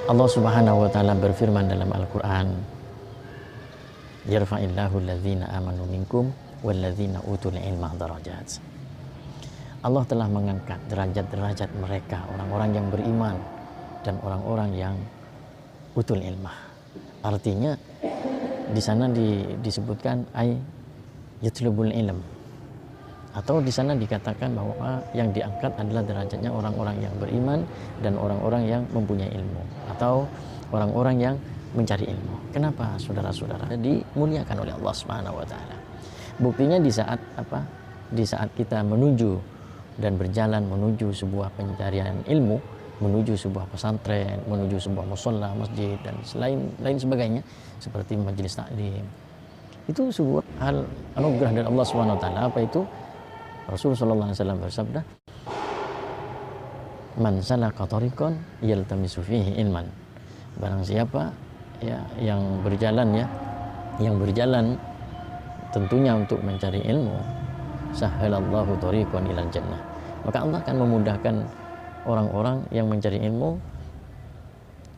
Allah Subhanahu wa taala berfirman dalam Al-Qur'an, yarfa'illahu alladzina amanu minkum walladzina utul ilma darajat. Allah telah mengangkat derajat-derajat mereka, orang-orang yang beriman dan orang-orang yang utul ilmah. Artinya di sana disebutkan ay yatlubul ilm, atau di sana dikatakan bahwa yang diangkat adalah derajatnya orang-orang yang beriman dan orang-orang yang mempunyai ilmu, atau orang-orang yang mencari ilmu. Kenapa saudara-saudara? Dimuliakan oleh Allah Subhanahu wa taala. Buktinya di saat apa? Di saat kita menuju dan berjalan menuju sebuah pencarian ilmu, menuju sebuah pesantren, menuju sebuah musholla, masjid dan lain sebagainya seperti majelis taklim. Itu sebuah hal anugerah dari Allah Subhanahu wa taala. Apa itu? Rasulullah sallallahu alaihi wasallam bersabda, "Man salaka tariqan yaltamisu fihi ilman." Barang siapa ya yang berjalan tentunya untuk mencari ilmu, sahhalallahu tariqan ilal jannah. Maka Allah akan memudahkan orang-orang yang mencari ilmu,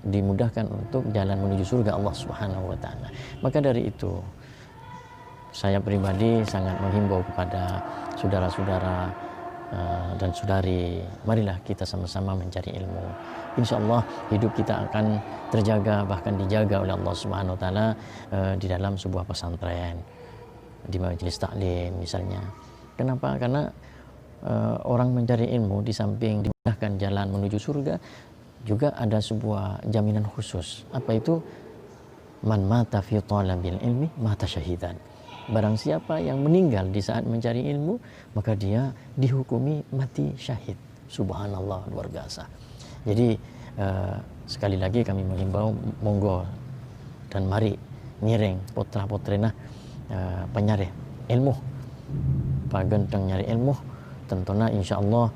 dimudahkan untuk jalan menuju surga Allah Subhanahu wa taala. Maka dari itu saya pribadi sangat menghimbau kepada saudara-saudara dan saudari, marilah kita sama-sama mencari ilmu. Insya Allah hidup kita akan terjaga, bahkan dijaga oleh Allah Subhanahu wa taala di dalam sebuah pesantren, di majelis taklim misalnya. Kenapa? Karena orang mencari ilmu di samping dimudahkan jalan menuju surga, juga ada sebuah jaminan khusus. Apa itu? Man mata fi talabil ilmi mata syahidan. Barang siapa yang meninggal di saat mencari ilmu, maka dia dihukumi mati syahid. Subhanallah, luar biasa. Jadi sekali lagi kami mengimbau, monggo dan mari ngiring putra putrina penyareh ilmu, pagenteng nyari ilmu. Tentunya insya Allah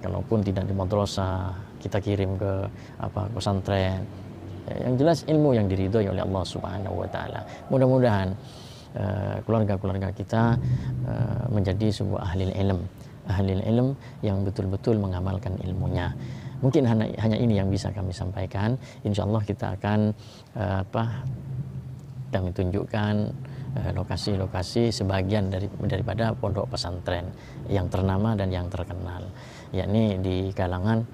kalaupun tidak di madrasah, kita kirim ke pesantren. Yang jelas ilmu yang diridhoi oleh Allah Subhanahu wa taala. Mudah-mudahan keluarga-keluarga kita menjadi sebuah ahli ilm yang betul-betul mengamalkan ilmunya. Mungkin hanya ini yang bisa kami sampaikan. Insya Allah kita akan kami tunjukkan lokasi-lokasi sebagian daripada pondok pesantren yang ternama dan yang terkenal, yakni di kalangan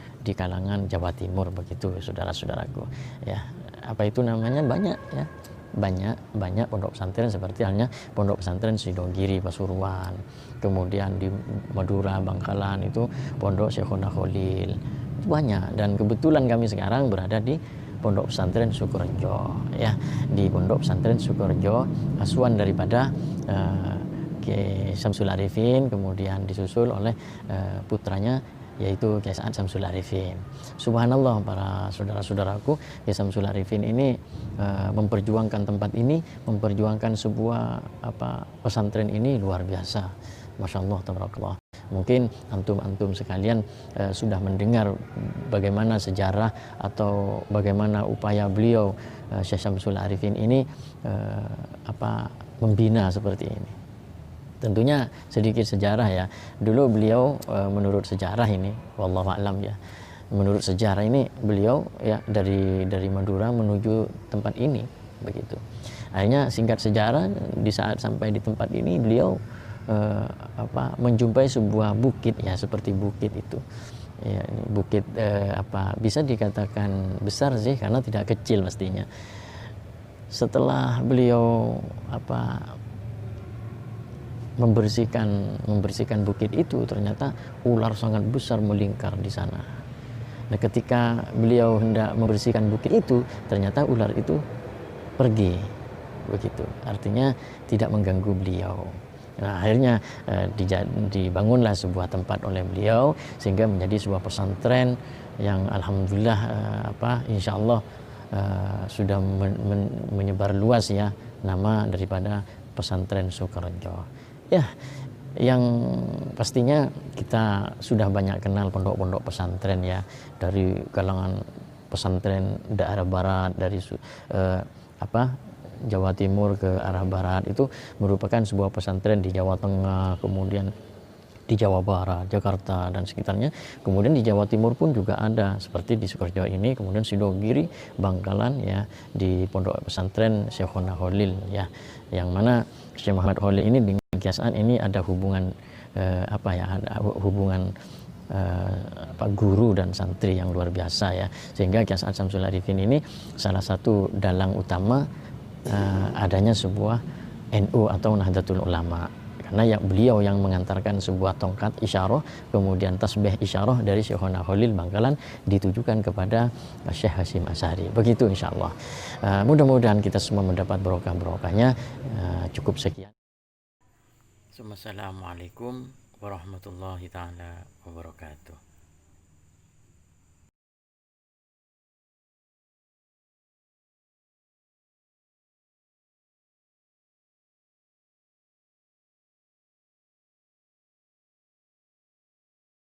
Jawa Timur, begitu saudara-saudaraku. Ya, apa itu namanya, banyak ya. Banyak pondok pesantren, seperti halnya pondok pesantren Sidogiri Pasuruan, kemudian di Madura Bangkalan itu pondok Syekhona Khalil, banyak. Dan kebetulan kami sekarang berada di pondok pesantren Sukorejo, ya, di pondok pesantren Sukorejo, asuhan daripada Kiai Syamsul Arifin, kemudian disusul oleh putranya yaitu Kiai Sa'ad Syamsul Arifin. Subhanallah, para saudara-saudaraku, Kiai Syamsul Arifin ini memperjuangkan tempat ini, memperjuangkan sebuah pesantren ini luar biasa. Masya Allah, tabarakallah. Mungkin antum sekalian sudah mendengar bagaimana sejarah atau bagaimana upaya beliau Syekh Syamsul Arifin ini membina seperti ini. Tentunya sedikit sejarah ya. Dulu beliau menurut sejarah ini, wallahu a'lam ya. Menurut sejarah ini beliau ya dari Madura menuju tempat ini, begitu. Akhirnya singkat sejarah, di saat sampai di tempat ini beliau menjumpai sebuah bukit ya, seperti bukit itu. Ya, ini bukit bisa dikatakan besar sih, karena tidak kecil mestinya. Setelah beliau membersihkan bukit itu, ternyata ular sangat besar melingkar di sana. Nah, ketika beliau hendak membersihkan bukit itu, ternyata ular itu pergi, begitu. Artinya tidak mengganggu beliau. Nah, akhirnya dibangunlah sebuah tempat oleh beliau, sehingga menjadi sebuah pesantren yang alhamdulillah insya Allah sudah menyebar luas ya nama daripada pesantren Sukorejo. Ya, yang pastinya kita sudah banyak kenal pondok-pondok pesantren ya, dari kalangan pesantren daerah barat, dari Jawa Timur ke arah barat, itu merupakan sebuah pesantren di Jawa Tengah, kemudian di Jawa Barat, Jakarta dan sekitarnya. Kemudian di Jawa Timur pun juga ada, seperti di Sukoharjo ini, kemudian Sidogiri, Bangkalan ya, di Pondok Pesantren Syekhona Khalil ya, yang mana Syekh Muhammad Khalil ini dengan Kiai Sa'ad ini ada hubungan ada hubungan guru dan santri yang luar biasa ya, sehingga Kiai Sa'ad Syamsul Arifin ini salah satu dalang utama adanya sebuah NU atau Nahdlatul Ulama, karena beliau yang mengantarkan sebuah tongkat isyarah, kemudian tasbih isyarah dari Syekhona Khalil Bangkalan ditujukan kepada Syekh Hasyim Asy'ari. Begitu insyaallah. Mudah-mudahan kita semua mendapat barokah-barokahnya. Cukup sekian. Assalamualaikum warahmatullahi taala wabarakatuh.